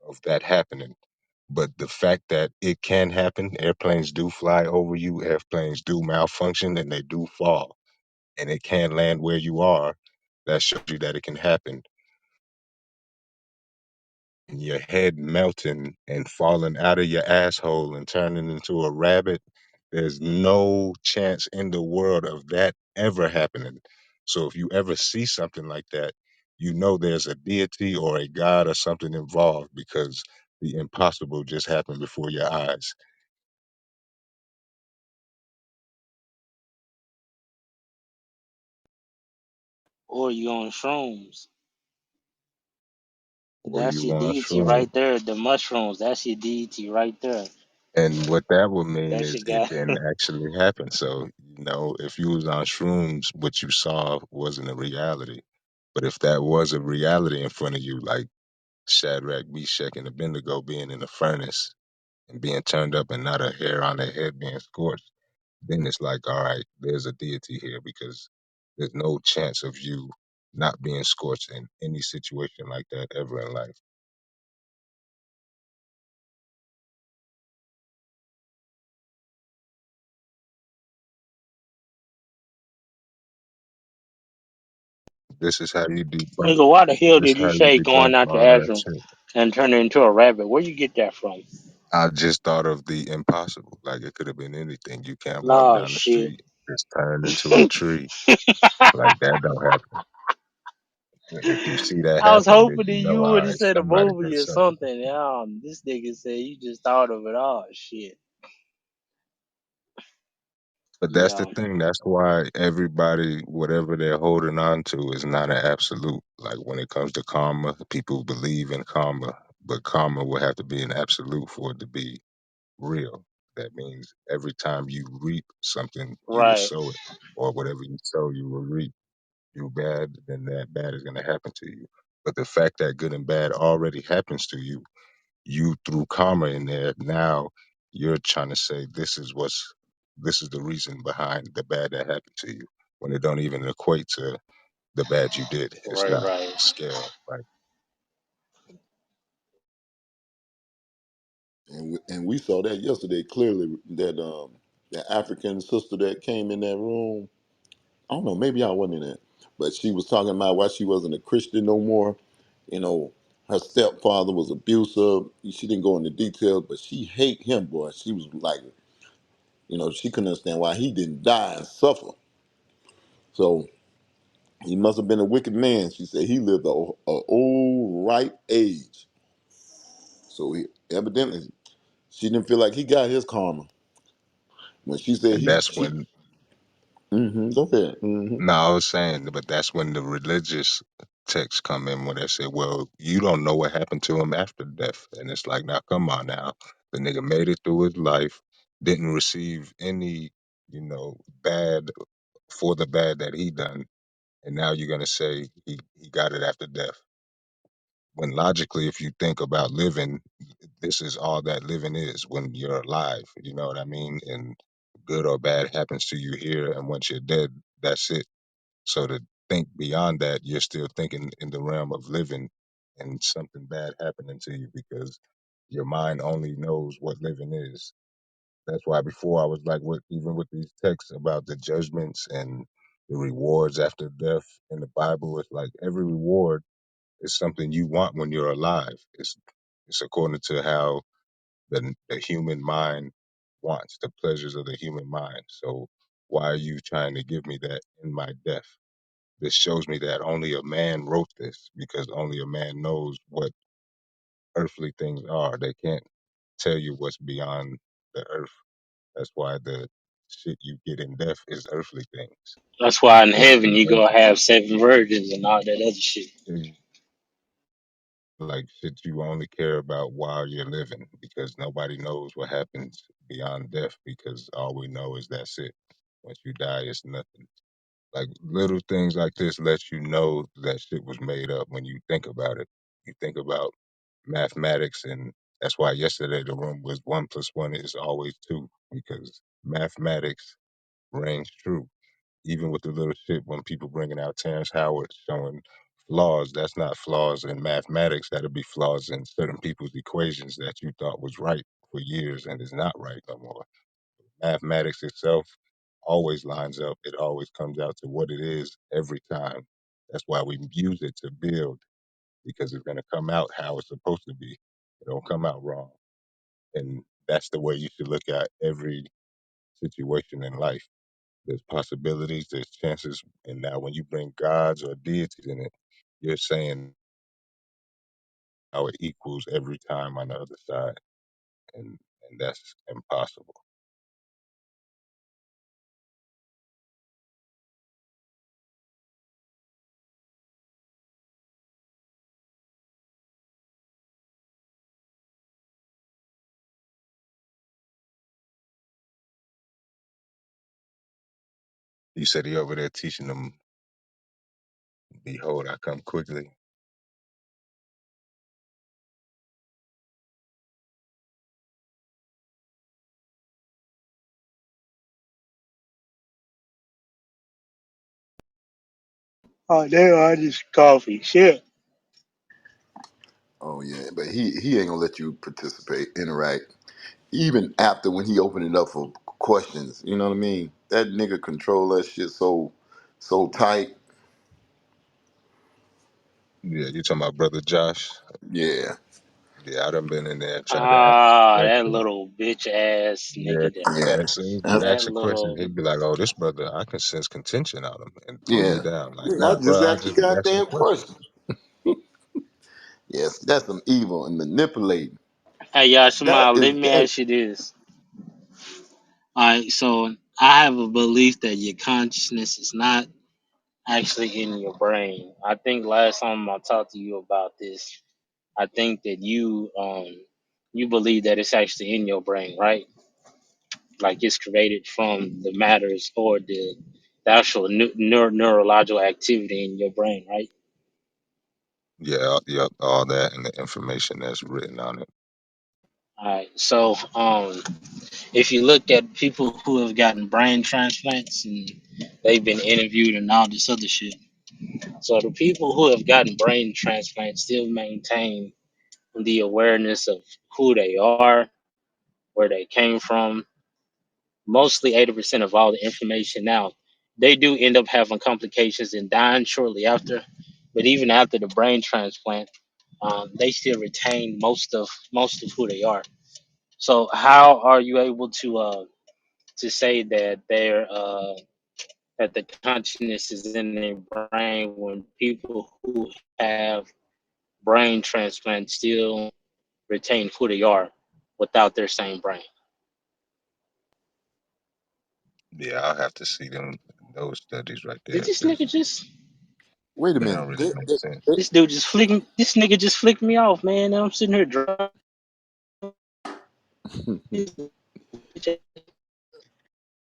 of that happening. But the fact that it can happen, airplanes do fly over you, airplanes do malfunction, and they do fall, and it can land where you are, that shows you that it can happen. And your head melting and falling out of your asshole and turning into a rabbit, there's no chance in the world of that ever happening. So if you ever see something like that, you know there's a deity or a god or something involved because the impossible just happened before your eyes. Or you on shrooms. Or That's you your on deity shroom. right there. The mushrooms, that's your deity right there. And what that would mean That's is your it guy. didn't actually happen. So, if you was on shrooms, what you saw wasn't a reality. But if that was a reality in front of you, like Shadrach, Meshach, and Abednego being in the furnace and being turned up and not a hair on their head being scorched, then it's like, all right, there's a deity here because there's no chance of you not being scorched in any situation like that ever in life. This is how you debunk. Nigga, why the hell This did is you how you say debunk going out the all of that ashram shit. and turning into a rabbit? Where you get that from? I just thought of the impossible. Like it could have been anything. You can't walk Nah, down the shit. street. It's turned into a tree. Like that don't happen. If you see that I was happen, then hoping that you know, you all would have right, said a somebody movie did or something. something. This nigga said you just thought of it all. Shit. But that's the Yeah. thing. That's why everybody, whatever they're holding on to, is not an absolute. Like when it comes to karma, people believe in karma, but karma will have to be an absolute for it to be real. That means every time you reap something, you will Right. sow it, or whatever you sow, you will reap. You bad, then that bad is going to happen to you. But the fact that good and bad already happens to you, you threw karma in there. Now you're trying to say this is the reason behind the bad that happened to you, when it don't even equate to the bad you did. It's Right. not Right. scale. Like, And we saw that yesterday clearly. That the African sister that came in that room. I don't know. Maybe I wasn't in it, but she was talking about why she wasn't a Christian no more. You know, her stepfather was abusive. She didn't go into details, but she hate him, boy. She was like, she couldn't understand why he didn't die and suffer. So he must have been a wicked man. She said he lived a old right age. So evidently she didn't feel like he got his karma. When she said and that's when, go ahead. no, I was saying, but that's when the religious texts come in when they say, well, you don't know what happened to him after death. And it's like, now, come on now. The nigga made it through his life, didn't receive any, bad for the bad that he done. And now you're going to say he got it after death. When logically, if you think about living, this is all that living is when you're alive. You know what I mean? And good or bad happens to you here. And once you're dead, that's it. So to think beyond that, you're still thinking in the realm of living and something bad happening to you because your mind only knows what living is. That's why before I was like, even with these texts about the judgments and the rewards after death in the Bible, it's like every reward is something you want when you're alive. It's according to how the human mind wants, the pleasures of the human mind. So why are you trying to give me that in my death? This shows me that only a man wrote this because only a man knows what earthly things are. They can't tell you what's beyond the earth. That's why the shit you get in death is earthly things. That's why in It's heaven the you gonna have seven virgins and all that other shit. it's like shit you only care about while you're living because nobody knows what happens beyond death because all we know is that's it. Once you die, it's nothing. Like little things like this let you know that shit was made up when you think about it. You think about mathematics, and that's why yesterday the room was 1 + 1 is always 2 because mathematics reigns true. Even with the little shit when people bringing out Terrence Howard showing flaws, that's not flaws in mathematics. That'll be flaws in certain people's equations that you thought was right for years and is not right no more. Mathematics itself always lines up. It always comes out to what it is every time. That's why we use it to build because it's going to come out how it's supposed to be. It don't come out wrong. And that's the way you should look at every situation in life. There's possibilities, there's chances, and now when you bring gods or deities in it, you're saying how it equals every time on the other side, and that's impossible. You said he over there teaching them, "Behold, I come quickly." Oh, damn, I just coffee. Shit. Oh yeah, but he ain't gonna let you participate, interact, even after when he opened it up for questions. You know what I mean? That nigga control that shit so tight. Yeah, you talking about brother Josh? Yeah, Yeah, I done been in there trying to ask a Ah, that question. little bitch ass Yeah, nigga there. and Yeah, as soon as you that's, That ask a question, little. he'd be like, "Oh, this brother, I can sense contention out of him," and throw you yeah. down. Like, Yeah, I nah, just bro, I asked the just asked a goddamn question. question. Yes, that's some evil and manipulating. Hey, That Yashima, is let me that. ask you this. All right, so I have a belief that your consciousness is not actually in your brain. I think last time I talked to you about this, I think that you believe that it's actually in your brain, right? Like it's created from the matters or the actual neurological activity in your brain, right? Yeah, yep, all that and the information that's written on it. All right. So if you look at people who have gotten brain transplants and they've been interviewed and all this other shit. So the people who have gotten brain transplants still maintain the awareness of who they are, where they came from, mostly 80% of all the information. Now, they do end up having complications and dying shortly after, but even after the brain transplant, they still retain most of who they are. So, how are you able to say that that the consciousness is in their brain when people who have brain transplants still retain who they are without their same brain? Yeah, I'll have to see them those studies right Did there this because nigga just Wait a they minute. don't really make sense. this dude just flicking this nigga just flicked me off, man. And I'm sitting here driving.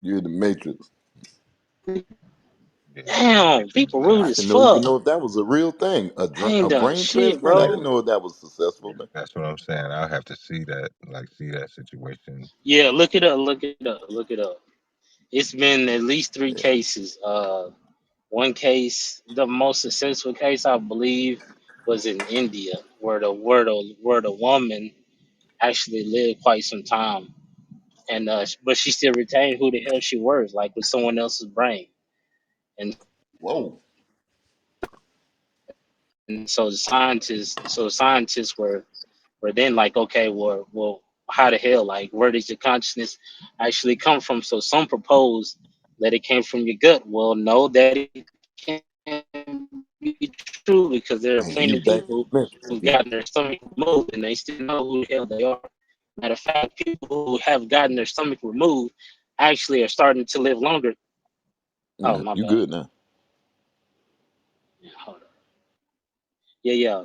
You're in the Matrix. Yeah, you in the Damn, matrix people now. rude I as didn't know even fuck. know if that was a real thing. I A ain't done brain shit, transplant. I Yeah, didn't bro. know that was successful, man. that's what I'm saying. I'll have to see that, like, see that situation. Yeah, look it up, look it up, look it up. It's been at least three Yeah. cases. One case, the most successful case I believe, was in India, where the woman actually lived quite some time, and but she still retained who the hell she was, like with someone else's brain, and Whoa. so the scientists were then like, okay, well, how the hell, like, where does your consciousness actually come from? So some propose that it came from your gut. Well, no, that it can't be true because there are Hey, plenty you of back in people the Matrix who've again. gotten their stomach removed and they still know who the hell they are. Matter of fact, people who have gotten their stomach removed actually are starting to live longer. Oh, Yeah, my you bad. good now. Yeah, hold on. Yeah, yeah.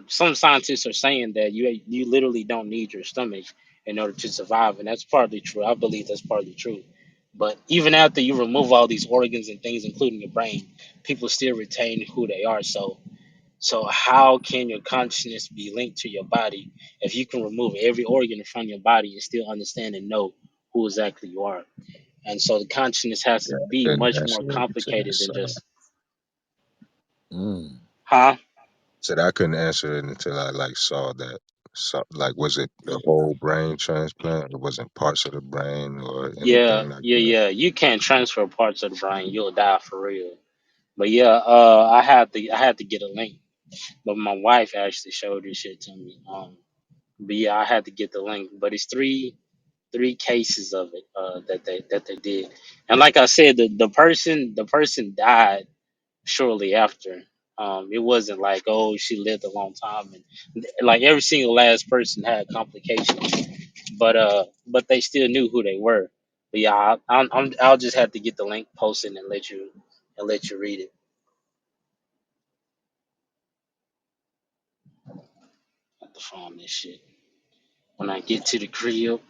Some scientists are saying that you literally don't need your stomach in order to survive, and that's partly true. I believe that's partly true. But even after you remove all these organs and things, including your brain, people still retain who they are. So how can your consciousness be linked to your body if you can remove every organ from your body and still understand and know who exactly you are? And so the consciousness has Yeah, to I be couldn't much more answer it until I complicated than saw. just, Mm. huh? Said I couldn't answer it until I like saw that. So, like, was it the whole brain transplant? Or was it parts of the brain or Yeah, anything like yeah, that? yeah. You can't transfer parts of the brain. You'll die for real. But yeah, I had to get a link. But my wife actually showed this shit to me. But yeah, I had to get the link. But it's three cases of it that they did. And like I said, the person died shortly after. It wasn't like, oh, she lived a long time, and like every single last person had complications, but they still knew who they were. But yeah, I'll just have to get the link posted and let you read it. I have to find this shit when I get to the crib.